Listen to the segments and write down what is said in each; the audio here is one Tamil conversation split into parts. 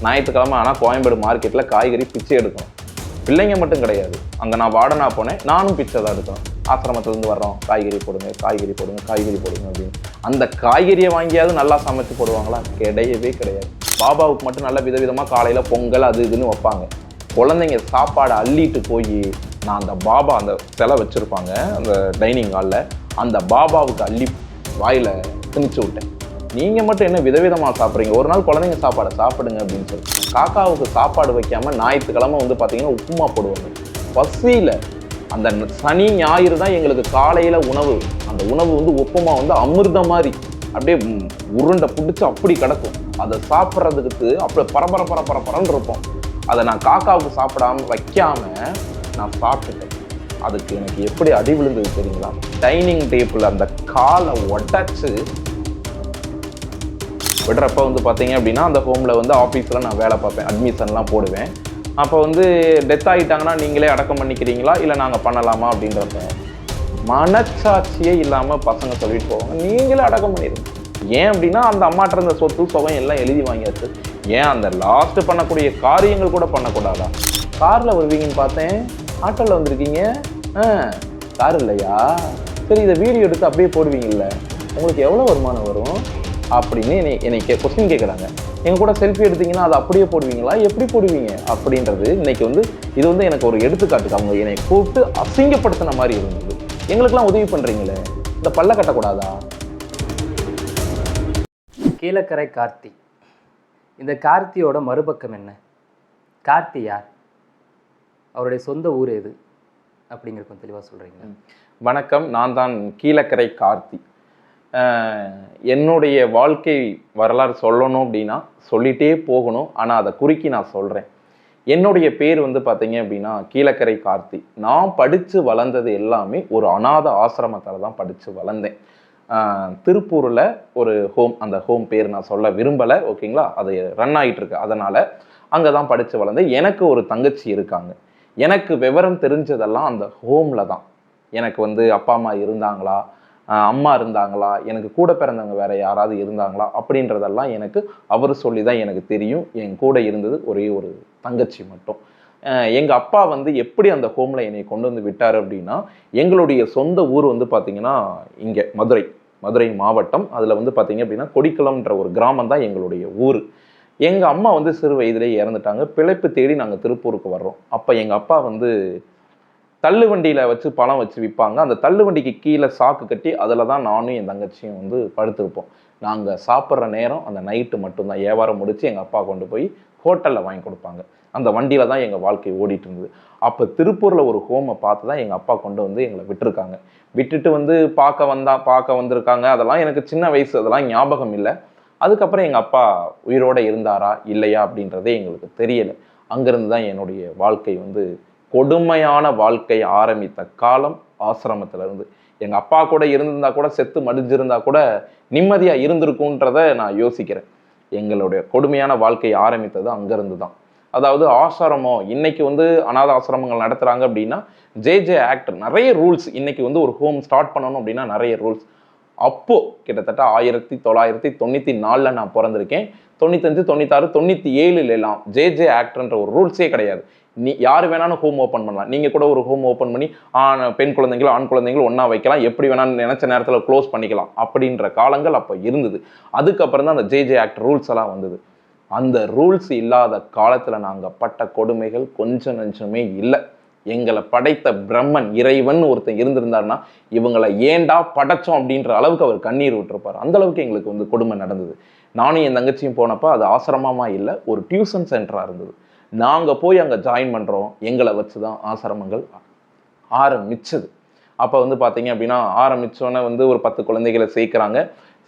ஞாயிற்றுக்கிழமை ஆனால் கோயம்பேடு மார்க்கெட்டில் காய்கறி பிச்சை எடுக்கணும். பிள்ளைங்க மட்டும் கிடையாது, அங்கே நான் வார்டனா போனேன், நானும் பிச்சை தான் எடுக்கணும். ஆசிரமத்துலேருந்து வர்றோம், காய்கறி போடுங்க காய்கறி போடுங்க காய்கறி போடுங்க அப்படின்னு. அந்த காய்கறியை வாங்கியாவது நல்லா சமைச்சு போடுவாங்களா? கிடையவே கிடையாது. பாபாவுக்கு மட்டும் நல்ல விதவிதமாக காலையில் பொங்கல் அது இதுன்னு வைப்பாங்க. குழந்தைங்க சாப்பாடை அள்ளிட்டு போய் நான் அந்த பாபா அந்த சிலை வச்சுருப்பாங்க அந்த டைனிங் ஹாலில், அந்த பாபாவுக்கு அள்ளி வாயில் திணிச்சு விட்டேன். நீங்கள் மட்டும் என்ன விதவிதமாக சாப்பிட்றீங்க, ஒரு நாள் குழந்தைங்க சாப்பாடை சாப்பிடுங்க அப்படின்னு சொல்லி காக்காவுக்கு சாப்பாடு வைக்காமல் ஞாயிற்றுக்கிழமை வந்து பார்த்தீங்கன்னா உப்புமா போடுவாங்க. பசியில் அந்த சனி ஞாயிறு தான் எங்களுக்கு காலையில் உணவு. அந்த உணவு வந்து உப்புமா வந்து அமிர்தம் மாதிரி அப்படியே உருண்டை பிடிச்சி அப்படி கிடக்கும். அதை சாப்பிட்றதுக்கு அப்படியே பரபரன்னு இருப்போம். அதை நான் காக்காவுக்கு சாப்பிடாம வைக்காமல் நான் சாப்பிட்டுட்டேன். அதுக்கு எனக்கு எப்படி அடி விழுந்தது தெரியுங்களா? டைனிங் டேபிள் அந்த காலை உடைச்சு விடுறப்ப வந்து பார்த்தீங்க அப்படின்னா அந்த ஹோமில் வந்து ஆஃபீஸில் நான் வேலை பார்ப்பேன், அட்மிஷன்லாம் போடுவேன். அப்போ வந்து டெத் ஆகிட்டாங்கன்னா நீங்களே அடக்கம் பண்ணிக்கிறீங்களா இல்லை நாங்கள் பண்ணலாமா அப்படின்றப்ப மனச்சாட்சியே இல்லாமல் பசங்க சொல்லிட்டு போவாங்க, நீங்களே அடக்கம் பண்ணிடுங்க. ஏன் அப்படின்னா அந்த அம்மாட்ட இருந்த சொத்து சுகம் எல்லாம் எழுதி வாங்கியாச்சு. ஏன் அந்த லாஸ்ட் பண்ணக்கூடிய காரியங்கள் கூட பண்ணக்கூடாதா? காரில் வருவீங்கன்னு பார்த்தேன், ஆட்டோவில் வந்திருக்கீங்க, கார் இல்லையா? சரி, இதை வீடியோ எடுத்து அப்படியே போடுவீங்கல்ல, உங்களுக்கு எவ்வளோ வருமானம் வரும் அப்படின்னு என்னை கொஸ்டின் கேட்குறாங்க. எங்கள் கூட செல்ஃபி எடுத்தீங்கன்னா அதை அப்படியே போடுவீங்களா, எப்படி போடுவீங்க அப்படின்றது இன்னைக்கு வந்து இது வந்து எனக்கு ஒரு எடுத்துக்காட்டுக்கு அவங்க என்னை கூப்பிட்டு அசிங்கப்படுத்தின மாதிரி இருந்தது. எங்களுக்கெல்லாம் உதவி பண்ணுறீங்களே, இந்த பல்ல கட்டக்கூடாதா? கீழக்கரை கார்த்தி. இந்த கார்த்தியோட மறுபக்கம் என்ன? கார்த்தி யார்? அவருடைய சொந்த ஊர் எது அப்படிங்கிற கொஞ்சம் தெளிவாக சொல்கிறீங்களா? வணக்கம், நான் தான் கீழக்கரை கார்த்தி. என்னுடைய வாழ்க்கை வரலாறு சொல்லணும் அப்படின்னா சொல்லிகிட்டே போகணும், ஆனால் அதை குறுக்கி நான் சொல்கிறேன். என்னுடைய பேர் வந்து பார்த்தீங்க அப்படின்னா கீழக்கரை கார்த்தி. நான் படித்து வளர்ந்தது எல்லாமே ஒரு அநாத ஆசிரமத்தில் தான் படித்து வளர்ந்தேன். திருப்பூரில் ஒரு ஹோம், அந்த ஹோம் பேர் நான் சொல்ல விரும்பலை, ஓகேங்களா? அது ரன் ஆகிட்டுருக்கு, அதனால் அங்கே தான் படித்து வளர்ந்தேன். எனக்கு ஒரு தங்கச்சி இருக்காங்க. எனக்கு விவரம் தெரிஞ்சதெல்லாம் அந்த ஹோமில் தான். எனக்கு வந்து அப்பா அம்மா இருந்தாங்களா, அம்மா இருந்தாங்களா, எனக்கு கூட பிறந்தவங்க வேறு யாராவது இருந்தாங்களா அப்படின்றதெல்லாம் எனக்கு அவர் சொல்லி தான் எனக்கு தெரியும். என் கூட இருந்தது ஒரே ஒரு தங்கச்சி மட்டும். எங்கள் அப்பா வந்து எப்படி அந்த ஹோமில் என்னை கொண்டு வந்து விட்டார் அப்படின்னா, எங்களுடைய சொந்த ஊர் வந்து பார்த்திங்கன்னா இங்கே மதுரை மாவட்டம். அதில் வந்து பார்த்திங்க அப்படின்னா கொடிக்குளம்ன்ற ஒரு கிராமம் தான் எங்களுடைய ஊர். எங்கள் அம்மா வந்து சிறு வயதிலே இறந்துட்டாங்க. பிழைப்பு தேடி நாங்கள் திருப்பூருக்கு வர்றோம். அப்போ எங்கள் அப்பா வந்து தள்ளு வண்டியில் வச்சு பழம் வச்சு விற்பாங்க. அந்த தள்ளு வண்டிக்கு கீழே சாக்கு கட்டி அதில் தான் நானும் என் தங்கச்சியும் வந்து படுத்திருப்போம். நாங்கள் சாப்பிட்ற நேரம் அந்த நைட்டு மட்டும்தான். வியாபாரம் முடித்து எங்கள் அப்பா கொண்டு போய் ஹோட்டலில் வாங்கி கொடுப்பாங்க. அந்த வண்டியில் தான் எங்கள் வாழ்க்கை ஓடிட்டு இருந்தது. அப்போ திருப்பூரில் ஒரு ஹோமை பார்த்து தான் எங்கள் அப்பா கொண்டு வந்து எங்களை விட்டுருக்காங்க. விட்டுட்டு வந்து பார்க்க வந்திருக்காங்க. அதெல்லாம் எனக்கு சின்ன வயசு, அதெல்லாம் ஞாபகம் இல்லை. அதுக்கப்புறம் எங்கள் அப்பா உயிரோடு இருந்தாரா இல்லையா அப்படின்றதே எங்களுக்கு தெரியலை. அங்கேருந்து தான் என்னுடைய வாழ்க்கை வந்து கொடுமையான வாழ்க்கை ஆரம்பித்த காலம் ஆசிரமத்திலிருந்து. எங்கள் அப்பா கூட இருந்திருந்தா கூட, செத்து மடிஞ்சிருந்தா கூட நிம்மதியாக இருந்திருக்குன்றத நான் யோசிக்கிறேன். எங்களுடைய கொடுமையான வாழ்க்கை ஆரம்பித்தது அங்கேருந்து தான். அதாவது ஆசிரமம் இன்னைக்கு வந்து அநாத ஆசிரமங்கள் நடத்துகிறாங்க அப்படின்னா ஜே ஆக்ட் நிறைய ரூல்ஸ். இன்னைக்கு வந்து ஒரு ஹோம் ஸ்டார்ட் பண்ணணும் அப்படின்னா நிறைய ரூல்ஸ். அப்போது கிட்டத்தட்ட 1994 நான் பிறந்திருக்கேன். 95, 96, 97 ஜே ஆக்ட்ன்ற ஒரு ரூல்ஸே கிடையாது. நீ யார் வேணாலும் ஹோம் ஓப்பன் பண்ணலாம். நீங்கள் கூட ஒரு ஹோம் ஓப்பன் பண்ணி பெண் குழந்தைங்களும் ஆண் குழந்தைங்களும் ஒன்றா வைக்கலாம், எப்படி வேணாலும் நினச்ச நேரத்தில் க்ளோஸ் பண்ணிக்கலாம் அப்படின்ற காலங்கள் அப்போ இருந்தது. அதுக்கப்புறம் தான் அந்த ஜே ஆக்ட் ரூல்ஸ் எல்லாம் வந்தது. அந்த ரூல்ஸ் இல்லாத காலத்தில் நாங்கள் பட்ட கொடுமைகள் கொஞ்சம் நஞ்சமே இல்லை. எங்களை படைத்த பிரம்மன் இறைவன் ஒருத்தன் இருந்திருந்தாருன்னா இவங்களை ஏண்டா படைச்சோம் அப்படின்ற அளவுக்கு அவர் கண்ணீர் விட்டுருப்பார். அந்த அளவுக்கு எங்களுக்கு வந்து கொடுமை நடந்தது. நானும் என் தங்கச்சியும் போனப்போ அது ஆசிரமமாக இல்லை, ஒரு டியூஷன் சென்டராக இருந்தது. நாங்கள் போய் அங்கே ஜாயின் பண்ணுறோம். எங்களை வச்சு தான் ஆசிரமங்கள் ஆரம்பிச்சது. அப்போ வந்து பார்த்தீங்க அப்படின்னா ஆரம்பித்தோன்னே வந்து ஒரு 10 குழந்தைகளை சேர்க்குறாங்க.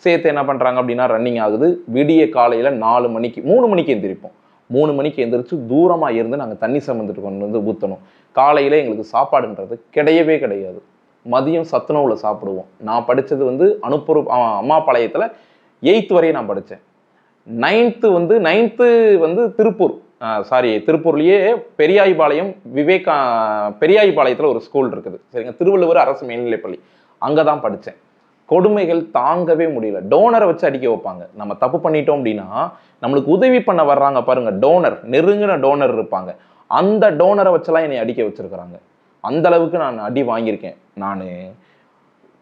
சேர்த்து என்ன பண்ணுறாங்க அப்படின்னா ரன்னிங் ஆகுது. விடிய காலையில் 3 மணிக்கு எந்திரிப்போம். 3 மணிக்கு எந்திரிச்சு தூரமாக இருந்து நாங்கள் தண்ணி சமந்துட்டு கொண்டு வந்து ஊற்றணும். காலையில் எங்களுக்கு சாப்பாடுன்றது கிடையவே கிடையாது. மதியம் சத்துணவில் சாப்பிடுவோம். நான் படித்தது வந்து அம்மாபாளையத்தில் 8th வரையும் நான் படித்தேன். 9th வந்து திருப்பூர்லேயே பெரியாய்பாளையத்தில் ஒரு ஸ்கூல் இருக்குது, சரிங்க, திருவள்ளுவர் அரசு மேல்நிலைப்பள்ளி. அங்கே தான் படித்தேன். கொடுமைகள் தாங்கவே முடியல. டோனரை வச்சு அடிக்க வைப்பாங்க. நம்ம தப்பு பண்ணிட்டோம் அப்படின்னா நம்மளுக்கு உதவி பண்ண வர்றாங்க பாருங்க, டோனர், நெருங்கின டோனர் இருப்பாங்க, அந்த டோனரை வச்செல்லாம் என்னை அடிக்க வச்சிருக்கிறாங்க. அந்த அளவுக்கு நான் அடி வாங்கியிருக்கேன். நான்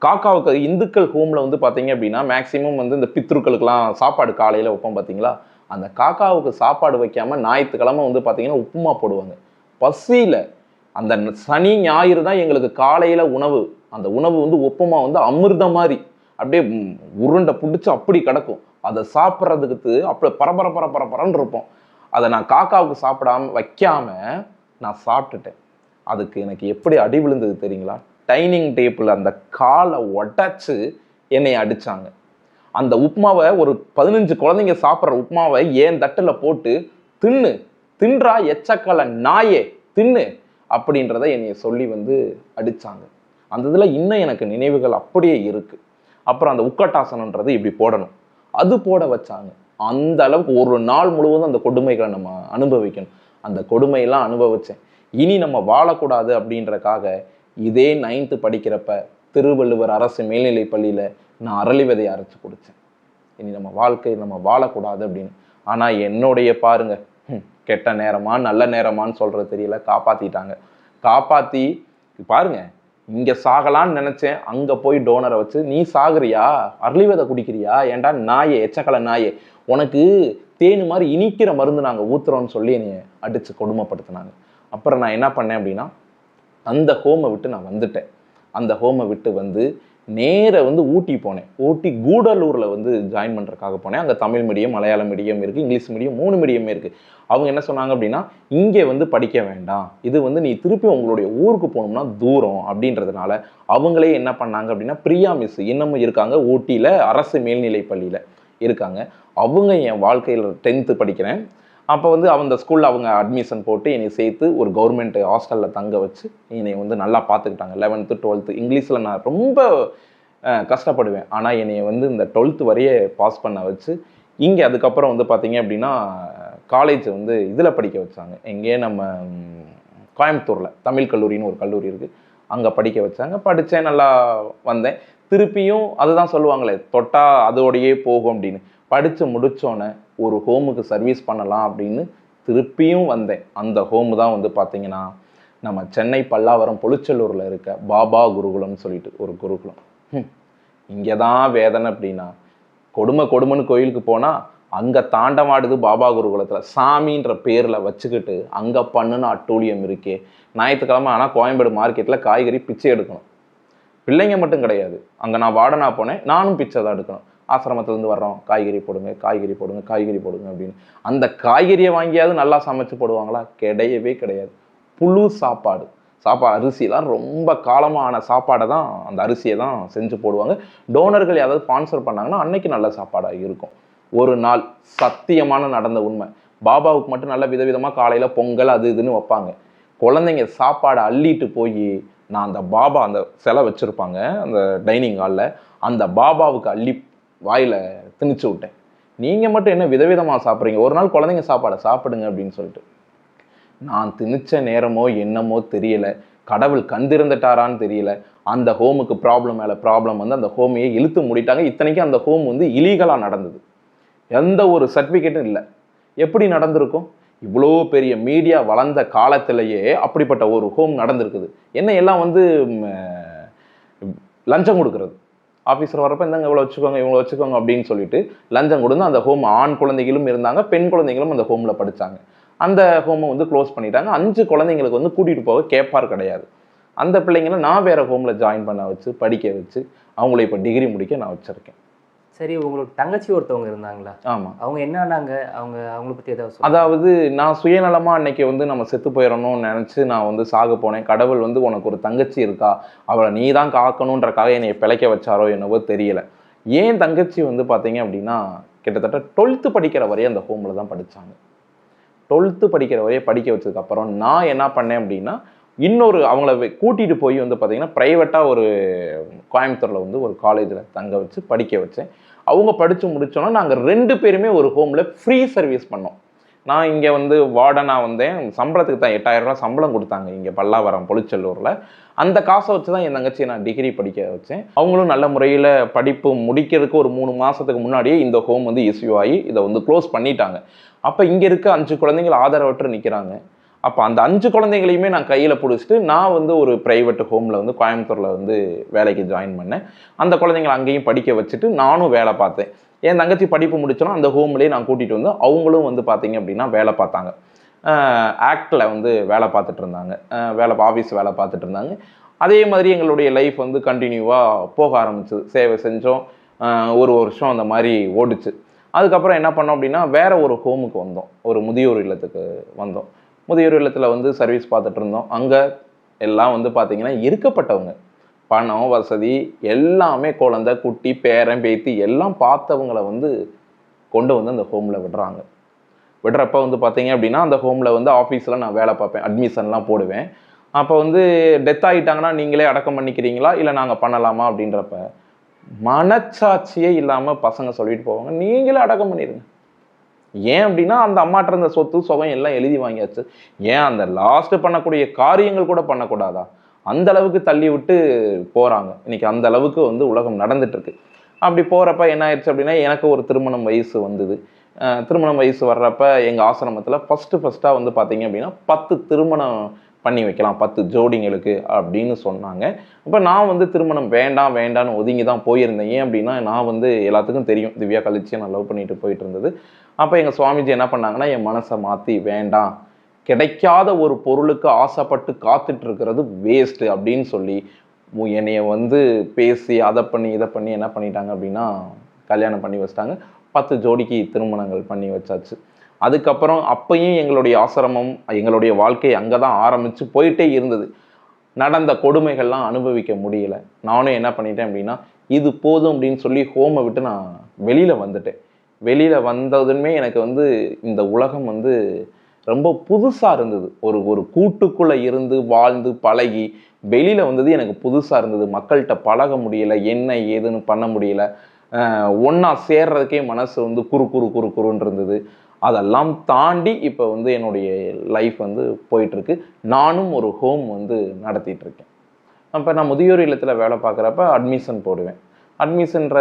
காக்காவுக்கு இந்துக்கள் ஹோம்ல வந்து பார்த்தீங்க அப்படின்னா மேக்சிமம் வந்து இந்த பித்ருக்களுக்கெல்லாம் சாப்பாடு காலையில் வைப்போம் பார்த்தீங்களா, அந்த காக்காவுக்கு சாப்பாடு வைக்காம ஞாயிற்றுக்கிழமை வந்து பார்த்தீங்கன்னா உப்புமா போடுவாங்க. பசியில் அந்த சனி ஞாயிறு தான் எங்களுக்கு காலையில் உணவு. அந்த உணவு வந்து உப்புமா வந்து அமிர்தம் மாதிரி அப்படியே உருண்டை பிடிச்சி அப்படி கிடக்கும். அதை சாப்பிட்றதுக்கு அப்படி பரபரன்னு இருப்போம். அதை நான் காக்காவுக்கு சாப்பிடாம வைக்காம நான் சாப்பிட்டுட்டேன். அதுக்கு எனக்கு எப்படி அடி விழுந்தது தெரியுங்களா? டைனிங் டேபிள் அந்த காலை உடைச்சு என்னை அடிச்சாங்க. அந்த உப்புமாவை ஒரு 15 குழந்தைங்க சாப்பிட்ற உப்புமாவை ஏன் தட்டில் போட்டு தின்றா எச்சக்கலை நாயே தின்னு அப்படின்றத என்னைய சொல்லி வந்து அடிச்சாங்க. அந்த இதில் இன்னும் எனக்கு நினைவுகள் அப்படியே இருக்கு. அப்புறம் அந்த உக்கட்டாசனன்றது இப்படி போடணும், அது போட வச்சாங்க. அந்த அளவுக்கு ஒரு நாள் முழுவதும் அந்த கொடுமைகளை நம்ம அனுபவிக்கணும். அந்த கொடுமையெல்லாம் அனுபவிச்சேன். இனி நம்ம வாழக்கூடாது அப்படின்றக்காக இதே 9th படிக்கிறப்ப திருவள்ளுவர் அரசு மேல்நிலை பள்ளியில நான் அரளி விதையை அரைச்சு குடிச்சேன். இனி நம்ம வாழ்க்கை நம்ம வாழக்கூடாது அப்படின்னு. ஆனா என்னுடைய பாருங்க, கெட்ட நேரமா நல்ல நேரமான்னு சொல்றது தெரியல, காப்பாத்திட்டாங்க. காப்பாத்தி பாருங்க, இங்க சாகலான்னு நினைச்சேன், அங்க போய் டோனரை வச்சு நீ சாகுறியா, அரளி விதை குடிக்கிறியா, ஏன்டா நாயே, எச்சக்கலை நாயே, உனக்கு தேனு மாதிரி இனிக்கிற மருந்து நாங்கள் ஊத்துறோம்னு சொல்லி என்னை அடிச்சு கொடுமைப்படுத்தினாங்க. அப்புறம் நான் என்ன பண்ணேன் அப்படின்னா, அந்த ஹோமை விட்டு நான் வந்துட்டேன். அந்த ஹோமை விட்டு வந்து நேர வந்து ஊட்டி போனேன். ஊட்டி கூடலூரில் வந்து ஜாயின் பண்ணுறதுக்காக போனேன். அங்கே தமிழ் மீடியம், மலையாளம் மீடியம் இருக்குது, இங்கிலீஷ் மீடியம், 3 மீடியமே இருக்குது. அவங்க என்ன சொன்னாங்க அப்படின்னா, இங்கே வந்து படிக்க வேண்டாம், இது வந்து நீ திருப்பி உங்களுடைய ஊருக்கு போகணும்னா தூரம் அப்படின்றதுனால அவங்களே என்ன பண்ணாங்க அப்படின்னா, பிரியா மிஸ் இன்னமும் இருக்காங்க, ஊட்டியில் அரசு மேல்நிலை பள்ளியில் இருக்காங்க. அவங்க என் வாழ்க்கையில் 10th படிக்கிறேன். அப்போ வந்து அந்த ஸ்கூலில் அவங்க அட்மிஷன் போட்டு என்னை சேர்த்து ஒரு கவர்மெண்ட் ஹாஸ்டலில் தங்க வச்சு என்னை வந்து நல்லா பார்த்துக்கிட்டாங்க. 11th 12th இங்கிலீஷில் நான் ரொம்ப கஷ்டப்படுவேன். ஆனால் என்னை வந்து இந்த 12th வரையே பாஸ் பண்ண வச்சு இங்கே அதுக்கப்புறம் வந்து பார்த்தீங்க அப்படின்னா காலேஜ் வந்து இதில் படிக்க வச்சாங்க. எங்கேயே நம்ம கோயம்புத்தூரில் தமிழ் கல்லூரின்னு ஒரு கல்லூரி இருக்குது, அங்கே படிக்க வச்சாங்க. படித்தேன், நல்லா வந்தேன். திருப்பியும் அதுதான் சொல்லுவாங்களே, தொட்டா அதோடையே போகும் அப்படின்னு. படித்து முடித்தோன்னே ஒரு ஹோமுக்கு சர்வீஸ் பண்ணலாம் அப்படின்னு திருப்பியும் வந்தேன். அந்த ஹோமு தான் வந்து பார்த்தீங்கன்னா நம்ம சென்னை பல்லாவரம் பொலிச்சலூரில் இருக்க பாபா குருகுலம்னு சொல்லிட்டு ஒரு குருகுலம். இங்கே தான் வேதனை அப்படின்னா, கொடுமைன்னு கோயிலுக்கு போனால் அங்கே தாண்டமாடுது பாபா குருகுலத்தில் சாமின்ற பேரில் வச்சுக்கிட்டு அங்கே பண்ணுன்னு அட்டூழியம் இருக்கே. ஞாயிற்றுக்கிழமை ஆனால் கோயம்பேடு மார்க்கெட்டில் காய்கறி பிச்சை எடுக்கணும். பிள்ளைங்க மட்டும் கிடையாது, அங்கே நான் வார்டனா போனேன், நானும் பிச்சை தான் எடுக்கணும். ஆசிரமத்திலேருந்து வர்றோம், காய்கறி போடுங்க அப்படின்னு. அந்த காய்கறியை வாங்கியாவது நல்லா சமைச்சு போடுவாங்களா? கிடையவே கிடையாது. புழு சாப்பாடு அரிசிலாம் ரொம்ப காலமான சாப்பாடை தான், அந்த அரிசியை தான் செஞ்சு போடுவாங்க. டோனர்கள் யாராவது ஸ்பான்சர் பண்ணாங்கன்னா அன்னைக்கு நல்ல சாப்பாடாக இருக்கும். ஒரு நாள் சத்தியமான நடந்த உண்மை, பாபாவுக்கு மட்டும் நல்ல விதவிதமாக காலையில் பொங்கல் அது இதுன்னு வைப்பாங்க. குழந்தைங்க சாப்பாடை அள்ளிட்டு போய் நான் அந்த பாபா அந்த சிலை வச்சுருப்பாங்க அந்த டைனிங் ஹாலில், அந்த பாபாவுக்கு அள்ளி வாயில் திணிச்சு விட்டேன். நீங்கள் மட்டும் என்ன விதவிதமாக சாப்பிட்றீங்க, ஒரு நாள் குழந்தைங்க சாப்பாடை சாப்பிடுங்க அப்படின்னு சொல்லிட்டு. நான் திணிச்ச நேரமோ என்னமோ தெரியல, கடவுள் கந்திருந்துட்டாரான்னு தெரியல, அந்த ஹோமுக்கு ப்ராப்ளம் மேலே ப்ராப்ளம் வந்து அந்த ஹோமையே இழுத்து மூடிட்டாங்க. இத்தனைக்கும் அந்த ஹோம் வந்து இலீகலாக நடந்தது, எந்த ஒரு சர்டிஃபிகேட்டும் இல்லை. எப்படி நடந்திருக்கும்? இவ்வளோ பெரிய மீடியா வளர்ந்த காலத்திலேயே அப்படிப்பட்ட ஒரு ஹோம் நடந்திருக்குது. என்ன எல்லாம் வந்து லஞ்சம் கொடுக்கறது, ஆஃபீஸர் வரப்போ இந்தாங்க இவ்வளோ வச்சுக்கோங்க அப்படின்னு சொல்லிட்டு லஞ்சம் கொடுத்து அந்த ஹோம் ஆண் குழந்தைகளும் இருந்தாங்க, பெண் குழந்தைகளும் அந்த ஹோமில் படித்தாங்க. அந்த ஹோமை வந்து க்ளோஸ் பண்ணிட்டாங்க. 5 குழந்தைங்களுக்கு வந்து கூட்டிகிட்டு போக கேப்பார் கிடையாது. அந்த பிள்ளைங்களை நான் வேறு ஹோமில் ஜாயின் பண்ண வச்சு படிக்க வச்சு அவங்கள இப்போ டிகிரி முடிக்க நான் வச்சுருக்கேன். சரி, உங்களுக்கு தங்கச்சி ஒருத்தவங்க இருந்தாங்களா? ஆமாம். அவங்க என்னன்னாங்க, அவங்கள பற்றி ஏதாவது? அதாவது நான் சுயநலமாக அன்னைக்கு வந்து நம்ம செத்து போயிடணும்னு நினச்சி நான் வந்து சாக போனேன். கடவுள் வந்து உனக்கு ஒரு தங்கச்சி இருக்கா, அவளை நீ தான் காக்கணுன்றக்காக என்னை பிழைக்க வச்சாரோ என்னவோ தெரியல. ஏன் தங்கச்சி வந்து பார்த்தீங்க அப்படின்னா கிட்டத்தட்ட 12th படிக்கிற வரையும் அந்த ஹோமில் தான் படித்தாங்க. 12th படிக்கிற வரையும் படிக்க வச்சதுக்கப்புறம் நான் என்ன பண்ணேன் அப்படின்னா, இன்னொரு அவங்கள கூட்டிகிட்டு போய் வந்து பார்த்தீங்கன்னா ப்ரைவேட்டாக ஒரு கோயம்புத்தூரில் வந்து ஒரு காலேஜில் தங்க வச்சு படிக்க வச்சேன். அவங்க படித்து முடித்தோன்னா நாங்கள் 2 பேருமே ஒரு ஹோமில் ஃப்ரீ சர்வீஸ் பண்ணோம். நான் இங்கே வந்து வார்டனாக வந்தேன். சம்பளத்துக்கு தான் 8,000 ரூபா சம்பளம் கொடுத்தாங்க இங்கே பல்லாவரம் பொலிச்செல்லூரில். அந்த காசை வச்சு தான் என் தங்கச்சியை நான் டிகிரி படிக்க வச்சேன். அவங்களும் நல்ல முறையில் படிப்பு முடிக்கிறதுக்கு ஒரு 3 மாதத்துக்கு முன்னாடியே இந்த ஹோம் வந்து இஷ்யூ ஆகி இதை வந்து க்ளோஸ் பண்ணிட்டாங்க. அப்போ இங்கே இருக்க 5 குழந்தைகள் ஆதரவற்று நிற்கிறாங்க. அப்போ அந்த 5 குழந்தைகளையுமே நான் கையில் பிடிச்சிட்டு நான் வந்து ஒரு ப்ரைவேட் ஹோமில் வந்து கோயம்புத்தூரில் வந்து வேலைக்கு ஜாயின் பண்ணேன். அந்த குழந்தைங்களை அங்கேயும் படிக்க வச்சுட்டு நானும் வேலை பார்த்தேன். என் தங்கச்சி படிப்பு முடிச்சோன்னா அந்த ஹோம்லேயே நான் கூட்டிகிட்டு வந்து அவங்களும் வந்து பார்த்தீங்க அப்படின்னா வேலை பார்த்தாங்க. ஆக்டில் வந்து வேலை பார்த்துட்டு இருந்தாங்க. ஆஃபீஸ் வேலை பார்த்துட்டு இருந்தாங்க. அதே மாதிரி எங்களுடைய லைஃப் வந்து கண்டினியூவாக போக ஆரம்பிச்சது. சேவை செஞ்சோம். ஒரு வருஷம் அந்த மாதிரி ஓடிச்சு. அதுக்கப்புறம் என்ன பண்ணோம் அப்படின்னா வேற ஒரு ஹோமுக்கு வந்தோம். ஒரு முதியோர் இல்லத்துக்கு வந்தோம். முதியோர் இல்லத்தில் வந்து சர்வீஸ் பார்த்துட்டு இருந்தோம். அங்கே எல்லாம் வந்து பார்த்தீங்கன்னா இருக்கப்பட்டவங்க. பணம் வசதி எல்லாமே குழந்தை குட்டி பேரன் பேத்தி எல்லாம் பார்த்தவங்களை வந்து கொண்டு வந்து அந்த ஹோமில் விடுறாங்க. விடுறப்ப வந்து பார்த்தீங்க அப்படின்னா அந்த ஹோமில் வந்து ஆஃபீஸில் நான் வேலை பார்ப்பேன். அட்மிஷன்லாம் போடுவேன். அப்போ வந்து டெத் ஆகிட்டாங்கன்னா நீங்களே அடக்கம் பண்ணிக்கிறீங்களா இல்லை நாங்கள் பண்ணலாமா அப்படின்றப்ப மனச்சாட்சியே இல்லாமல் பசங்க சொல்லிட்டு போவாங்க, நீங்களே அடக்கம் பண்ணிடுங்க. ஏன் அப்படின்னா அந்த அம்மாட்ட இருந்த சொத்து சுகம் எல்லாம் எழுதி வாங்கியாச்சு. ஏன் அந்த லாஸ்ட் பண்ணக்கூடிய காரியங்கள் கூட பண்ணக்கூடாதா? அந்த அளவுக்கு தள்ளி விட்டு போகிறாங்க. இன்னைக்கு அந்த அளவுக்கு வந்து உலகம் நடந்துட்டு இருக்கு. அப்படி போகிறப்ப என்ன ஆயிடுச்சு அப்படின்னா எனக்கு ஒரு திருமணம் வயசு வந்தது. திருமணம் வயசு வர்றப்ப எங்கள் ஆசிரமத்தில் ஃபஸ்ட்டாக வந்து பார்த்தீங்க அப்படின்னா 10 திருமணம் பண்ணி வைக்கலாம் 10 ஜோடிங்களுக்கு அப்படின்னு சொன்னாங்க. அப்போ நான் வந்து திருமணம் வேண்டான்னு ஒதுங்கி தான் போயிருந்தேன். ஏன் அப்படின்னா நான் வந்து எல்லாத்துக்கும் தெரியும் திவ்யா கழிச்சியை நான் லவ் பண்ணிட்டு போயிட்டு இருந்தது. அப்போ எங்கள் சுவாமிஜி என்ன பண்ணாங்கன்னா என் மனசை மாற்றி வேண்டாம், கிடைக்காத ஒரு பொருளுக்கு ஆசைப்பட்டு காத்துட்டு இருக்கிறது வேஸ்ட்டு அப்படின்னு சொல்லி என்னைய வந்து பேசி அதை பண்ணி இதை பண்ணி என்ன பண்ணிட்டாங்க அப்படின்னா கல்யாணம் பண்ணி வச்சிட்டாங்க. 10 ஜோடிக்கு திருமணங்கள் பண்ணி வச்சாச்சு. அதுக்கப்புறம் அப்பையும் எங்களுடைய ஆசிரமம் எங்களுடைய வாழ்க்கை அங்கே தான் ஆரம்பித்து போயிட்டே இருந்தது. நடந்த கொடுமைகள்லாம் அனுபவிக்க முடியல. நானும் என்ன பண்ணிட்டேன் அப்படின்னா இது போதும் அப்படின்னு சொல்லி ஹோமை விட்டு நான் வெளியில் வந்துட்டேன். வெளியில் வந்ததுமே எனக்கு வந்து இந்த உலகம் வந்து ரொம்ப புதுசாக இருந்தது. ஒரு கூட்டுக்குள்ளே இருந்து வாழ்ந்து பழகி வெளியில் வந்தது எனக்கு புதுசாக இருந்தது. மக்கள்கிட்ட பழக முடியலை, என்ன ஏதுன்னு பண்ண முடியல. ஒன்றா சேர்றதுக்கே மனசு வந்து குறுன்னு இருந்தது. அதெல்லாம் தாண்டி இப்போ வந்து என்னுடைய லைஃப் வந்து போயிட்டுருக்கு. நானும் ஒரு ஹோம் வந்து நடத்திட்டு இருக்கேன். அப்போ நான் முதியோர் இல்லத்தில் வேலை பார்க்குறப்ப அட்மிஷன் போடுவேன். அட்மிஷன்ற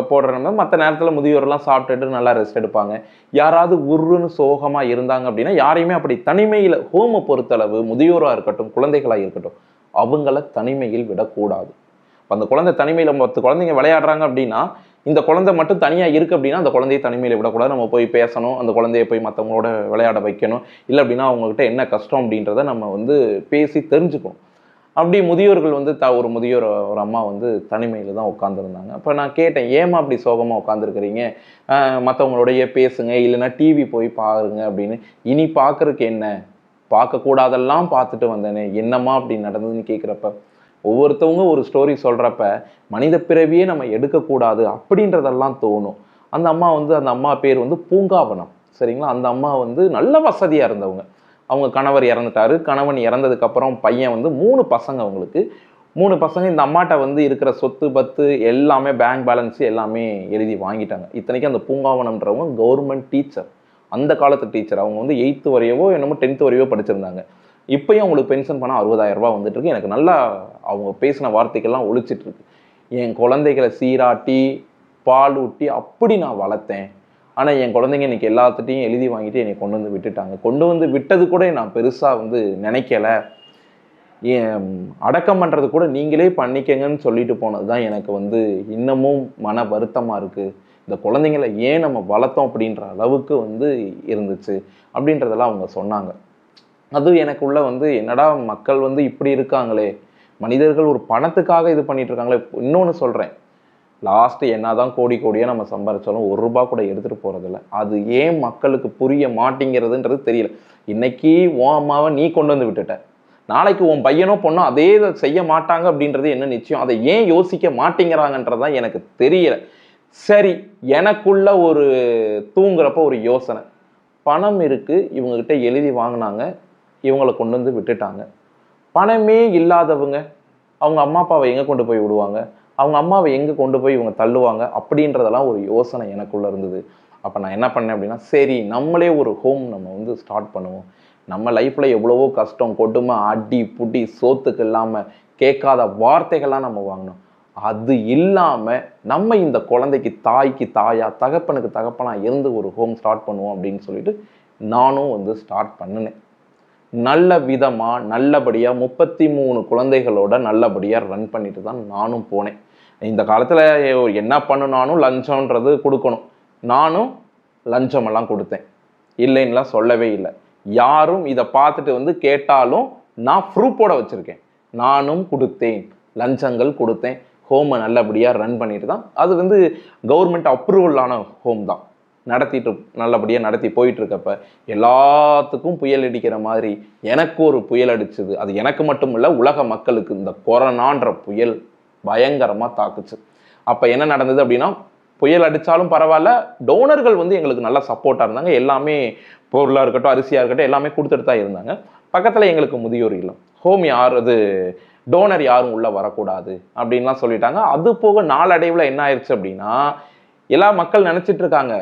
போடுறப்ப மற்ற நேரத்தில் முதியோர்லாம் சாப்பிட்டுட்டு நல்லா ரெஸ்ட் எடுப்பாங்க. யாராவது உருன்னு சோகமாக இருந்தாங்க அப்படின்னா யாரையுமே அப்படி தனிமையில் ஹோமை பொறுத்தளவு முதியோராக இருக்கட்டும் குழந்தைகளாக இருக்கட்டும் அவங்கள தனிமையில் விடக்கூடாது. அந்த குழந்தை தனிமையில் 10 குழந்தைங்க விளையாடுறாங்க அப்படின்னா இந்த குழந்தை மட்டும் தனியாக இருக்குது அப்படின்னா அந்த குழந்தையை தனிமையில் விடக்கூடாது. நம்ம போய் பேசணும், அந்த குழந்தைய போய் மற்றவங்களோட விளையாட வைக்கணும். இல்லை அப்படின்னா அவங்கக்கிட்ட என்ன கஷ்டம் அப்படின்றத நம்ம வந்து பேசி தெரிஞ்சுக்கணும். அப்படி முதியோர்கள் வந்து ஒரு முதியோர் ஒரு அம்மா வந்து தனிமையில் தான் உட்காந்துருந்தாங்க. அப்போ நான் கேட்டேன், ஏமா அப்படி சோகமாக உட்காந்துருக்கிறீங்க, மற்றவங்களோடையே பேசுங்க, இல்லைன்னா டிவி போய் பாருங்க அப்படின்னு. இனி பார்க்குறதுக்கு என்ன, பார்க்கக்கூடாதெல்லாம் பார்த்துட்டு வந்தேனே, என்னம்மா அப்படி நடந்ததுன்னு கேட்குறப்ப ஒவ்வொருத்தவங்க ஒரு ஸ்டோரி சொல்கிறப்ப மனித பிறவியே நம்ம எடுக்கக்கூடாது அப்படின்றதெல்லாம் தோணும். அந்த அம்மா பேர் வந்து பூங்காவனம், சரிங்களா? அந்த அம்மா வந்து நல்ல வசதியாக இருந்தவங்க. அவங்க கணவர் இறந்துட்டாரு. கணவன் இறந்ததுக்கப்புறம் பையன் வந்து 3 பசங்க அவங்களுக்கு. 3 பசங்க இந்த அம்மாட்ட வந்து இருக்கிற சொத்து பத்து எல்லாமே பேங்க் பேலன்ஸ் எல்லாமே எழுதி வாங்கிட்டாங்க. இத்தனைக்கும் அந்த பூங்காவனம்ன்றவங்க கவர்மெண்ட் டீச்சர், அந்த காலத்து டீச்சர். அவங்க வந்து 8th வரையவோ என்னமோ 10th வரையவோ படிச்சிருந்தாங்க. இப்பயும் அவங்களுக்கு பென்ஷன் பணம் 60,000 ரூபா வந்துட்டு இருக்கு. எனக்கு நல்லா அவங்க பேசின வார்த்தைகள்லாம் ஒழிச்சிட்டு இருக்கு. என் குழந்தைகளை சீராட்டி பால் ஊட்டி அப்படி நான் வளர்த்தேன். ஆனால் என் குழந்தைங்க இன்னைக்கு எல்லாத்துட்டையும் எழுதி வாங்கிட்டு என்னை கொண்டு வந்து விட்டுட்டாங்க. கொண்டு வந்து விட்டது கூட நான் பெருசாக வந்து நினைக்கல. அடக்கம் பண்ணுறது கூட நீங்களே பண்ணிக்கங்கன்னு சொல்லிட்டு போனது தான் எனக்கு வந்து இன்னமும் மன வருத்தமாக இருக்குது. இந்த குழந்தைங்களை ஏன் நம்ம வளர்த்தோம் அப்படின்ற அளவுக்கு வந்து இருந்துச்சு அப்படின்றதெல்லாம் அவங்க சொன்னாங்க. அது எனக்குள்ள வந்து என்னடா மக்கள் வந்து இப்படி இருக்காங்களே, மனிதர்கள் ஒரு பணத்துக்காக இது பண்ணிட்டு இருக்காங்களே. இன்னொன்று சொல்கிறேன், லாஸ்ட்டு என்னதான் கோடியாக நம்ம சம்பாதிச்சாலும் ₹1 கூட எடுத்துகிட்டு போகிறதில்ல. அது ஏன் மக்களுக்கு புரிய மாட்டேங்கிறதுன்றது தெரியல. இன்னைக்கு உன் அம்மாவை நீ கொண்டு வந்து விட்டுட்ட, நாளைக்கு உன் பையனோ பொண்ணோ அதே இதை செய்ய மாட்டாங்க அப்படின்றது என்ன நிச்சயம்? அதை ஏன் யோசிக்க மாட்டேங்கிறாங்கன்றதான் எனக்கு தெரியல. சரி, எனக்குள்ள ஒரு தூங்குறப்ப ஒரு யோசனை, பணம் இருக்குது, இவங்ககிட்ட எழுதி வாங்கினாங்க, இவங்களை கொண்டு வந்து விட்டுட்டாங்க. பணமே இல்லாதவங்க அவங்க அம்மா அப்பாவை எங்கே கொண்டு போய் விடுவாங்க, அவங்க அம்மாவை எங்கே கொண்டு போய் இவங்க தள்ளுவாங்க அப்படின்றதெல்லாம் ஒரு யோசனை எனக்குள்ளே இருந்தது. அப்போ நான் என்ன பண்ணேன் அப்படின்னா, சரி நம்மளே ஒரு ஹோம் நம்ம வந்து ஸ்டார்ட் பண்ணுவோம். நம்ம லைஃப்பில் எவ்வளவோ கஷ்டம், கொடுமை, அடி புடி, சோத்துக்கு இல்லாமல் கேட்காத வார்த்தைகள்லாம் நம்ம வாங்கினோம். அது இல்லாமல் நம்ம இந்த குழந்தைக்கு தாய்க்கு தாயா, தகப்பனுக்கு தகப்பனா இருந்து ஒரு ஹோம் ஸ்டார்ட் பண்ணுவோம் அப்படின்னு சொல்லிட்டு நானும் வந்து ஸ்டார்ட் பண்ணினேன். நல்ல விதமாக நல்லபடியாக 33 குழந்தைகளோட நல்லபடியாக ரன் பண்ணிட்டு தான் நானும் போனேன். இந்த காலத்தில் என்ன பண்ணுனாலும் லஞ்சம்ன்றது கொடுக்கணும். நானும் லஞ்சமெல்லாம் கொடுத்தேன், இல்லைன்னுலாம் சொல்லவே இல்லை. யாரும் இதை பார்த்துட்டு வந்து கேட்டாலும் நான் ப்ரூஃபோட வச்சுருக்கேன். நானும் கொடுத்தேன், லஞ்சங்கள் கொடுத்தேன். ஹோமை நல்லபடியாக ரன் பண்ணிட்டு தான், அது வந்து கவர்மெண்ட் அப்ரூவலான ஹோம் தான் நடத்திட்டு நல்லபடியாக நடத்தி போயிட்டு இருக்கப்ப எல்லாத்துக்கும் புயல் அடிக்கிற மாதிரி எனக்கு ஒரு புயல் அடிச்சுது. அது எனக்கு மட்டும் இல்லை, உலக மக்களுக்கு இந்த கொரோனான்ற புயல் பயங்கரமாக தாக்குச்சு. அப்போ என்ன நடந்தது அப்படின்னா, புயல் அடித்தாலும் பரவாயில்ல, டோனர்கள் வந்து எங்களுக்கு நல்லா சப்போர்ட்டாக இருந்தாங்க. எல்லாமே பொருளாக இருக்கட்டும், அரிசியாக இருக்கட்டும், எல்லாமே கொடுத்துட்டு தான் இருந்தாங்க. பக்கத்தில் எங்களுக்கு முதியோர் இல்லம், ஹோம் அது டோனர் யாரும் உள்ளே வரக்கூடாது அப்படின்லாம் சொல்லிட்டாங்க. அது போக நாளடைவில் என்ன ஆயிடுச்சு அப்படின்னா, எல்லா மக்கள் நினச்சிட்டு இருக்காங்க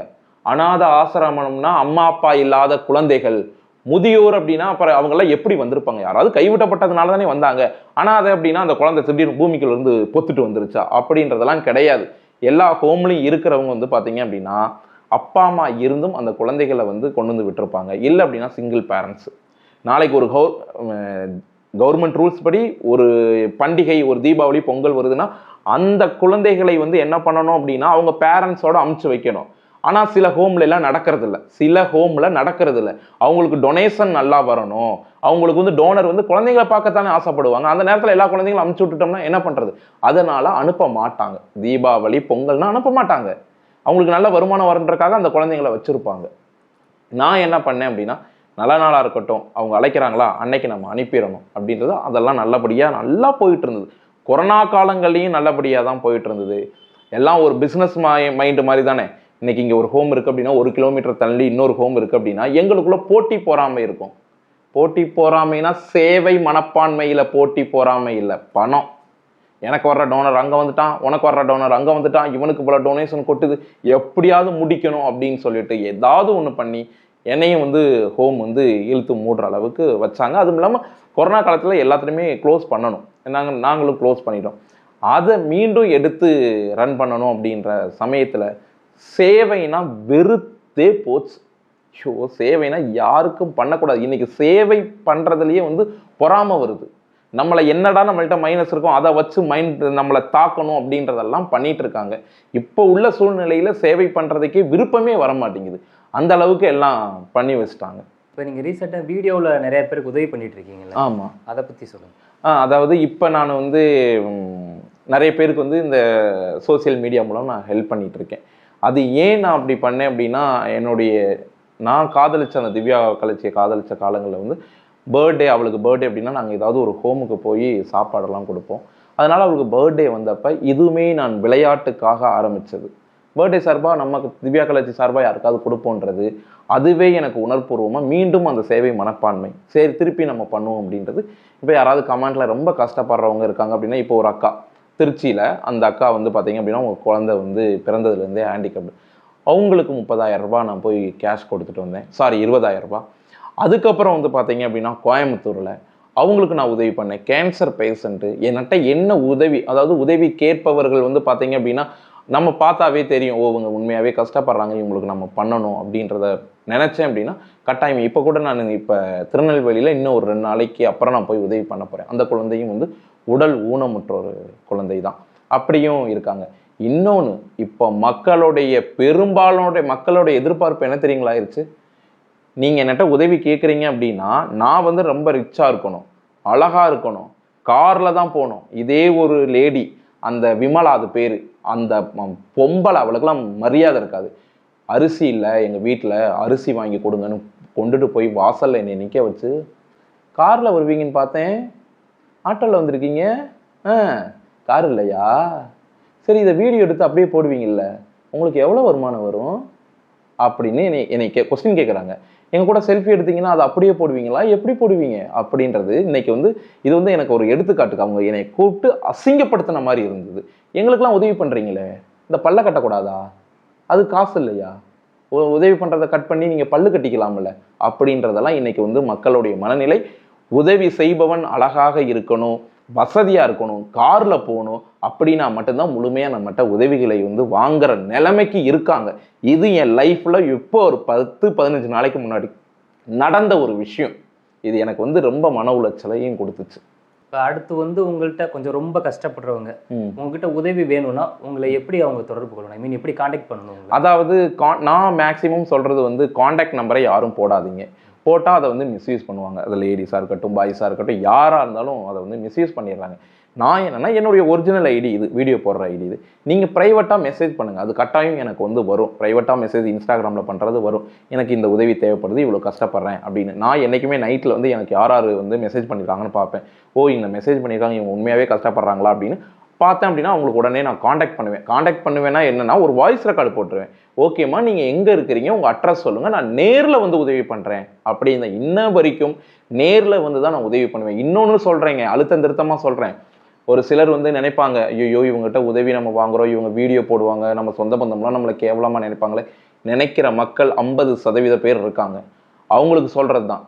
அநாத ஆசிரமம்னா அம்மா அப்பா இல்லாத குழந்தைகள், முதியோர் அப்படின்னா அப்புறம் அவங்கெல்லாம் எப்படி வந்திருப்பாங்க? யாராவது கைவிட்டப்பட்டதுனால தானே வந்தாங்க. அனாதை அப்படின்னா அந்த குழந்தை திடீர்னு பூமிக்குள்ள இருந்து பொத்துட்டு வந்துருச்சா அப்படின்றதெல்லாம் கிடையாது. எல்லா ஹோம்லையும் இருக்கிறவங்க வந்து பார்த்தீங்க அப்படின்னா அப்பா அம்மா இருந்தும் அந்த குழந்தைகளை வந்து கொண்டு வந்து விட்டுருப்பாங்க. இல்லை அப்படின்னா சிங்கிள் பேரண்ட்ஸ். நாளைக்கு ஒரு கவர்மெண்ட் ரூல்ஸ் படி ஒரு பண்டிகை, ஒரு தீபாவளி, பொங்கல் வருதுன்னா அந்த குழந்தைகளை வந்து என்ன பண்ணணும் அப்படின்னா அவங்க பேரண்ட்ஸோட அமுச்சு வைக்கணும். ஆனால் சில ஹோம்ல எல்லாம் நடக்கிறது இல்லை. சில ஹோம்ல நடக்கிறது இல்லை. அவங்களுக்கு டொனேஷன் நல்லா வரணும், அவங்களுக்கு வந்து டோனர் வந்து குழந்தைங்களை பார்க்கத்தானே ஆசைப்படுவாங்க. அந்த நேரத்தில் எல்லா குழந்தைங்களும் அமுச்சு விட்டுட்டோம்னா என்ன பண்றது? அதனால அனுப்ப மாட்டாங்க. தீபாவளி பொங்கல்னா அனுப்ப மாட்டாங்க. அவங்களுக்கு நல்ல வருமானம் வரன்றக்காக அந்த குழந்தைங்களை வச்சிருப்பாங்க. நான் என்ன பண்ணேன் அப்படின்னா, நல்ல நாளாக இருக்கட்டும், அவங்க அழைக்கிறாங்களா அன்னைக்கு நம்ம அனுப்பிடணும் அப்படின்றது, அதெல்லாம் நல்லபடியாக நல்லா போயிட்டு இருந்தது. கொரோனா காலங்கள்லையும் நல்லபடியாக தான் போயிட்டு இருந்தது. எல்லாம் ஒரு பிஸ்னஸ் மைண்டு மாதிரி தானே. இன்னைக்கு இங்கே ஒரு ஹோம் இருக்குது அப்படின்னா 1 கிலோமீட்டர் தள்ளி இன்னொரு ஹோம் இருக்குது அப்படின்னா எங்களுக்குள்ள போட்டி பொறாமை இருக்கும். போட்டி பொறாமைனா சேவை மனப்பான்மையில் போட்டி பொறாமை இல்லை, பணம். எனக்கு வர்ற டோனர் அங்கே வந்துட்டான், உனக்கு வர்ற டோனர் அங்கே வந்துட்டான், இவனுக்கு போல டொனேஷன் கொட்டுது, எப்படியாவது முடிக்கணும் அப்படின்னு சொல்லிட்டு ஏதாவது ஒன்று பண்ணி என்னையும் வந்து ஹோம் வந்து இழுத்து மூடுற அளவுக்கு வச்சாங்க. அதுவும் இல்லாமல் கொரோனா காலத்தில் எல்லாத்துலேயுமே க்ளோஸ் பண்ணணும், நாங்களும் க்ளோஸ் பண்ணிட்டோம். அதை மீண்டும் எடுத்து ரன் பண்ணணும் அப்படின்ற சமயத்தில் சேவைனா வெறுத்தே போச்சு. ஷோ, சேவைனா யாருக்கும் பண்ணக்கூடாது. இன்னைக்கு சேவை பண்ணுறதுலையே வந்து பொறாமை வருது. நம்மளை என்னடா நம்மள்கிட்ட மைனஸ் இருக்கும் அதை வச்சு நம்மளை தாக்கணும் அப்படின்றதெல்லாம் பண்ணிட்டு இருக்காங்க. இப்போ உள்ள சூழ்நிலையில் சேவை பண்ணுறதுக்கே விருப்பமே வர மாட்டேங்குது. அந்த அளவுக்கு எல்லாம் பண்ணி வச்சுட்டாங்க. இப்போ நீங்கள் ரீசெண்டாக வீடியோவில் நிறைய பேருக்கு உதவி பண்ணிட்டு இருக்கீங்களா? ஆமாம், அதை பற்றி சொல்லுங்கள். அதாவது இப்போ நான் வந்து நிறைய பேருக்கு வந்து இந்த சோசியல் மீடியா மூலம் நான் ஹெல்ப் பண்ணிட்டு இருக்கேன். அது ஏன் நான் அப்படி பண்ணேன் அப்படின்னா, நான் காதலிச்ச அந்த திவ்யா கலைச்சியை காதலிச்ச காலங்களில் வந்து அவளுக்கு பர்த்டே அப்படின்னா நாங்கள் ஏதாவது ஒரு ஹோமுக்கு போய் சாப்பாடெல்லாம் கொடுப்போம். அதனால் அவளுக்கு பர்த்டே வந்தப்போ இதுவுமே நான் விளையாட்டுக்காக ஆரம்பித்தது. பர்த்டே சார்பாக நமக்கு திவ்யா கலைச்சி சார்பாக யாருக்காவது கொடுப்போன்றது, அதுவே எனக்கு உணர்வுபூர்வமாக மீண்டும் அந்த சேவை மனப்பான்மை, சரி திருப்பி நம்ம பண்ணுவோம் அப்படின்றது. இப்போ யாராவது கமெண்ட்டில் ரொம்ப கஷ்டப்படுறவங்க இருக்காங்க அப்படின்னா, இப்போ ஒரு அக்கா திருச்சியில், அந்த அக்கா வந்து பார்த்தீங்க அப்படின்னா அவங்க குழந்தை வந்து பிறந்ததுலேருந்தே ஹேண்டிகேப்டு. அவங்களுக்கு 30,000 ரூபாய் நான் போய் கேஷ் கொடுத்துட்டு வந்தேன். 20,000 ரூபாய். அதுக்கப்புறம் வந்து பார்த்தீங்க அப்படின்னா கோயம்புத்தூரில் அவங்களுக்கு நான் உதவி பண்ணேன். கேன்சர் பேஷண்ட்டு என்கிட்ட என்ன உதவி, அதாவது உதவி கேட்பவர்கள் வந்து பார்த்தீங்க அப்படின்னா நம்ம பார்த்தாவே தெரியும், இவங்க உண்மையாகவே கஷ்டப்படுறாங்க, இவங்களுக்கு நம்ம பண்ணணும் அப்படின்றத நினச்சேன் அப்படின்னா கட்டாயம். இப்போ கூட நான் இப்போ திருநெல்வேலியில் இன்னும் ஒரு 2 நாளைக்கு அப்புறம் நான் போய் உதவி பண்ண போகிறேன். அந்த குழந்தையும் வந்து உடல் ஊனமுற்ற ஒரு குழந்தை தான். அப்படியும் இருக்காங்க. இன்னொன்று, இப்போ மக்களோடைய எதிர்பார்ப்பு என்ன தெரியுங்களா ஆயிடுச்சு? நீங்கள் என்கிட்ட உதவி கேட்குறீங்க அப்படின்னா நான் வந்து ரொம்ப ரிச்சாக இருக்கணும், அழகாக இருக்கணும், காரில் தான் போகணும். இதே ஒரு லேடி, அந்த விமலா அது பேர், அந்த பொம்பளை, அவளுக்கெல்லாம் மரியாதை இருக்காது. அரிசி இல்லை எங்கள் வீட்டில், அரிசி வாங்கி கொடுங்கன்னு கொண்டுட்டு போய் வாசலில் என்னை நிற்க வச்சு, காரில் வருவீங்கன்னு பார்த்தேன், ஆட்டோவில் வந்திருக்கீங்க, கார் இல்லையா, சரி இதை வீடியோ எடுத்து அப்படியே போடுவீங்கல்ல, உங்களுக்கு எவ்வளோ வருமானம் வரும் அப்படின்னு என்னை கொஸ்டின் கேட்குறாங்க. எங்கள் கூட செல்ஃபி எடுத்தீங்கன்னா அதை அப்படியே போடுவீங்களா, எப்படி போடுவீங்க அப்படின்றது. இன்னைக்கு வந்து இது வந்து எனக்கு ஒரு எடுத்துக்காட்டுக்கு அவங்க என்னை கூப்பிட்டு அசிங்கப்படுத்தின மாதிரி இருந்தது. எங்களுக்கெல்லாம் உதவி பண்ணுறீங்களே, இந்த பல்ல கட்டக்கூடாதா, அது காசு இல்லையா, உதவி பண்ணுறதை கட் பண்ணி நீங்கள் பல்லு கட்டிக்கலாம்ல அப்படின்றதெல்லாம் இன்னைக்கு வந்து மக்களுடைய மனநிலை. உதவி செய்பவன் அழகாக இருக்கணும், வசதியாக இருக்கணும், காரில் போகணும் அப்படின்னா மட்டும்தான் முழுமையாக நம்மகிட்ட உதவிகளை வந்து வாங்குற நிலைமைக்கு இருக்காங்க. இது என் லைஃப்பில் இப்போ ஒரு 10-15 நாளைக்கு முன்னாடி நடந்த ஒரு விஷயம். இது எனக்கு வந்து ரொம்ப மன உளைச்சலையும் கொடுத்துச்சு. இப்போ அடுத்து வந்து உங்கள்கிட்ட கொஞ்சம் ரொம்ப கஷ்டப்படுறவங்க உங்ககிட்ட உதவி வேணும்னா உங்களை எப்படி அவங்க தொடர்பு கொள்ளணும்? ஐ மீன் எப்படி காண்டாக்ட் பண்ணணும்? அதாவது நான் மேக்ஸிமம் சொல்கிறது வந்து காண்டாக்ட் நம்பரை யாரும் போடாதீங்க. போட்டால் அதை வந்து மிஸ்யூஸ் பண்ணுவாங்க. அது லேடிஸாக இருக்கட்டும், பாய்ஸாக இருக்கட்டும், யாராக இருந்தாலும் அதை வந்து மிஸ்யூஸ் பண்ணிடுறாங்க. நான் என்னென்னா என்னுடைய ஒரிஜினல் ஐடி இது, வீடியோ போடுற ஐடி இது. நீங்கள் ப்ரைவேட்டாக மெசேஜ் பண்ணுங்கள், அது கட்டாயம் எனக்கு வந்து வரும். ப்ரைவேட்டாக மெசேஜ் இன்ஸ்டாகிராமில் பண்ணுறது வரும். எனக்கு இந்த உதவி தேவைப்படுது, இவ்வளோ கஷ்டப்படுறேன் அப்படின்னு. நான் என்றைக்குமே நைட்டில் வந்து எனக்கு யார் வந்து மெசேஜ் பண்ணியிருக்காங்கன்னு பார்ப்பேன். ஓ, இந்த மெசேஜ் பண்ணியிருக்காங்க, இவங்க உண்மையாகவே கஷ்டப்படுறாங்களா அப்படின்னு பார்த்தேன் அப்படின்னா அவங்களுக்கு உடனே நான் காண்டாக்ட் பண்ணுவேன். காண்டாக்ட் பண்ணுவேன்னா என்னென்னா ஒரு வாய்ஸ் ரெக்கார்டு போட்டுருவேன். ஓகேம்மா, நீங்கள் எங்கே இருக்கிறீங்க, உங்கள் அட்ரஸ் சொல்லுங்கள், நான் நேரில் வந்து உதவி பண்ணுறேன் அப்படின்னு. இன்ன வரைக்கும் நேரில் வந்து தான் நான் உதவி பண்ணுவேன். இன்னொன்று சொல்கிறேங்க, அழுத்தம் திருத்தமாக சொல்கிறேன். ஒரு சிலர் வந்து நினைப்பாங்க, ஐயோ இவங்ககிட்ட உதவி நம்ம வாங்குறோம், இவங்க வீடியோ போடுவாங்க, நம்ம சொந்த பந்தம்லாம் நம்மளை கேவலமாக நினைப்பாங்களே. நினைக்கிற மக்கள் 50% பேர் இருக்காங்க. அவங்களுக்கு சொல்கிறது தான்,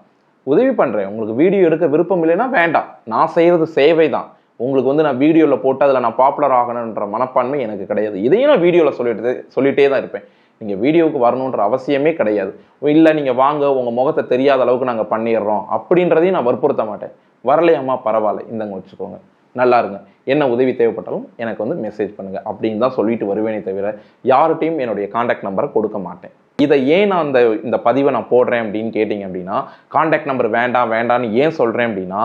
உதவி பண்ணுறேன், உங்களுக்கு வீடியோ எடுக்க விருப்பம் இல்லைன்னா வேண்டாம், நான் செய்கிறது சேவை தான். உங்களுக்கு வந்து நான் வீடியோவில் போட்டு அதில் நான் பாப்புலர் ஆகணுன்ற மனப்பான்மை எனக்கு கிடையாது. இதையும் நான் வீடியோவில் சொல்லிகிட்டே தான் இருப்பேன். நீங்கள் வீடியோவுக்கு வரணுன்ற அவசியமே கிடையாது. இல்லை நீங்கள் வாங்க, உங்கள் முகத்தை தெரியாத அளவுக்கு நாங்கள் பண்ணிடுறோம் அப்படின்றதையும் நான் வற்புறுத்த மாட்டேன். வரலையாம்மா பரவாயில்ல, இந்தங்க வச்சுக்கோங்க, நல்லா இருங்க, என்ன உதவி தேவைப்பட்டாலும் எனக்கு வந்து மெசேஜ் பண்ணுங்கள் அப்படின்னு தான் சொல்லிட்டு வருவேனே தவிர யார்கிட்டையும் என்னுடைய காண்டாக்ட் நம்பரை கொடுக்க மாட்டேன். இதை ஏன் நான் இந்த பதிவை நான் போடுறேன் அப்படின்னு கேட்டிங்க அப்படின்னா, காண்டாக்ட் நம்பர் வேண்டான்னு ஏன் சொல்கிறேன் அப்படின்னா,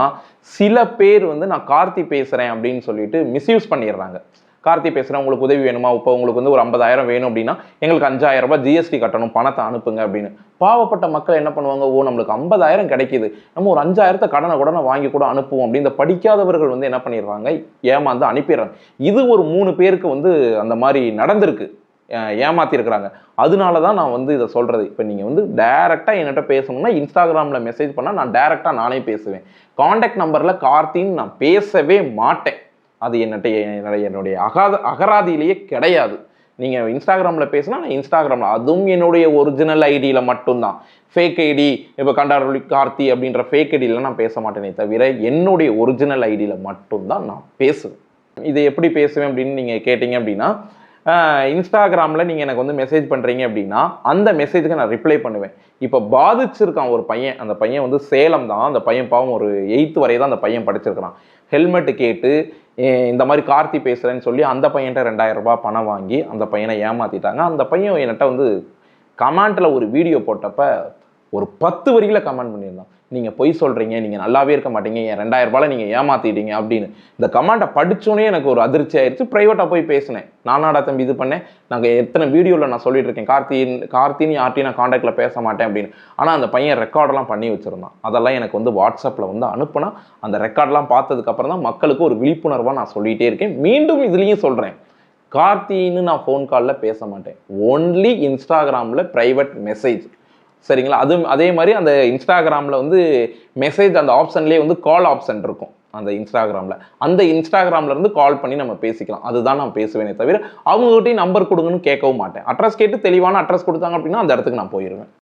சில பேர் வந்து நான் கார்த்தி பேசுகிறேன் அப்படின்னு சொல்லிட்டு மிஸ்யூஸ் பண்ணிடுறாங்க. கார்த்தி பேசுகிறேன், உங்களுக்கு உதவி வேணுமா, இப்போ உங்களுக்கு வந்து ஒரு 50,000 வேணும் அப்படின்னா எங்களுக்கு 5,000 ரூபாய் ஜிஎஸ்டி கட்டணும், பணத்தை அனுப்புங்க அப்படின்னு. பாவப்பட்ட மக்கள் என்ன பண்ணுவாங்க, ஓ நம்மளுக்கு 50,000 கிடைக்குது, நம்ம ஒரு 5,000 கடனை வாங்கி கூட அனுப்புவோம் அப்படின்னு இந்த படிக்காதவர்கள் வந்து என்ன பண்ணிடுறாங்க, ஏமாந்து அனுப்பிடுறாங்க. இது ஒரு 3 பேருக்கு வந்து அந்த மாதிரி நடந்திருக்கு, ஏமாத்திருக்கிறாங்க. அதனால தான் நான் வந்து இதை சொல்கிறது. இப்போ நீங்கள் வந்து டைரெக்டாக என்கிட்ட பேசணும்னா இன்ஸ்டாகிராமில் மெசேஜ் பண்ணால் நான் டைரெக்டாக நானே பேசுவேன். காண்டாக்ட் நம்பரில் கார்த்தின்னு நான் பேசவே மாட்டேன். அது என்னுடைய அகராதியிலேயே கிடையாது. நீங்கள் இன்ஸ்டாகிராமில் பேசினா நான் இன்ஸ்டாகிராமில், அதுவும் என்னுடைய ஒரிஜினல் ஐடியில் மட்டும்தான். ஃபேக் ஐடி, இப்போ கண்டாரொலி கார்த்தி அப்படின்ற ஃபேக் ஐடியில் நான் பேச மாட்டேனே தவிர என்னுடைய ஒரிஜினல் ஐடியில் மட்டும்தான் நான் பேசுவேன். இதை எப்படி பேசுவேன் அப்படின்னு நீங்கள் கேட்டிங்க அப்படின்னா, இன்ஸ்டாகிராமில் நீங்கள் எனக்கு வந்து மெசேஜ் பண்ணுறீங்க அப்படின்னா அந்த மெசேஜுக்கு நான் ரிப்ளை பண்ணுவேன். இப்போ பாதிச்சிருக்கான் ஒரு பையன், அந்த பையன் வந்து சேலம் தான், அந்த பையன் பாவம் ஒரு 8th வரை தான் அந்த பையன் படிச்சிருக்கிறான். ஹெல்மெட்டு கேட்டு இந்த மாதிரி கார்த்தி பேசுகிறேன்னு சொல்லி அந்த பையன்கிட்ட 2,000 ரூபாய் பணம் வாங்கி அந்த பையனை ஏமாற்றிட்டாங்க. அந்த பையன் என்கிட்ட வந்து கமெண்ட்டில் ஒரு வீடியோ போட்டப்ப ஒரு 10 வரியில் கமெண்ட் பண்ணியிருந்தான், நீங்கள் பொய் சொல்கிறீங்க, நீங்கள் நல்லாவே இருக்க மாட்டீங்க, என் 2,000 ரூபாயில் நீங்கள் ஏமாற்றிட்டீங்க அப்படின்னு. இந்த கமெண்ட்டை படித்தோன்னே எனக்கு ஒரு அதிர்ச்சி ஆயிடுச்சு. ப்ரைவேட்டாக போய் பேசினேன், நானாடா தம்பி இது பண்ணேன், நாங்கள் எத்தனை வீடியோவில் நான் சொல்லிட்டு இருக்கேன் கார்த்தின்னு யார்ட்டையும் நான் காண்டாக்டில் பேச மாட்டேன் அப்படின்னு. ஆனால் அந்த பையன் ரெக்கார்டெல்லாம் பண்ணி வச்சுருந்தான். அதெல்லாம் எனக்கு வந்து வாட்ஸ்அப்பில் வந்து அனுப்புனா அந்த ரெக்கார்டெலாம் பார்த்ததுக்கப்புறம் தான் மக்களுக்கு ஒரு விழிப்புணர்வாக நான் சொல்லிகிட்டே இருக்கேன். மீண்டும் இதுலேயும் சொல்கிறேன், கார்த்தின்னு நான் ஃபோன் காலில் பேச மாட்டேன், ஒன்லி இன்ஸ்டாகிராமில் ப்ரைவேட் மெசேஜ், சரிங்களா? அதே மாதிரி அந்த இன்ஸ்டாகிராமில் வந்து மெசேஜ் அந்த ஆப்ஷன்லேயே வந்து கால் ஆப்ஷன் இருக்கும் அந்த இன்ஸ்டாகிராமில். அந்த இன்ஸ்டாகிராமில் இருந்து கால் பண்ணி நம்ம பேசிக்கலாம். அதுதான் நான் பேசுவேனே தவிர அவங்ககிட்டையும் நம்பர் கொடுங்கன்னு கேட்கவும் மாட்டேன். அட்ரஸ் கேட்டு தெளிவான அட்ரஸ் கொடுத்தாங்க அப்படின்னா அந்த இடத்துக்கு நான் போயிடுவேன்.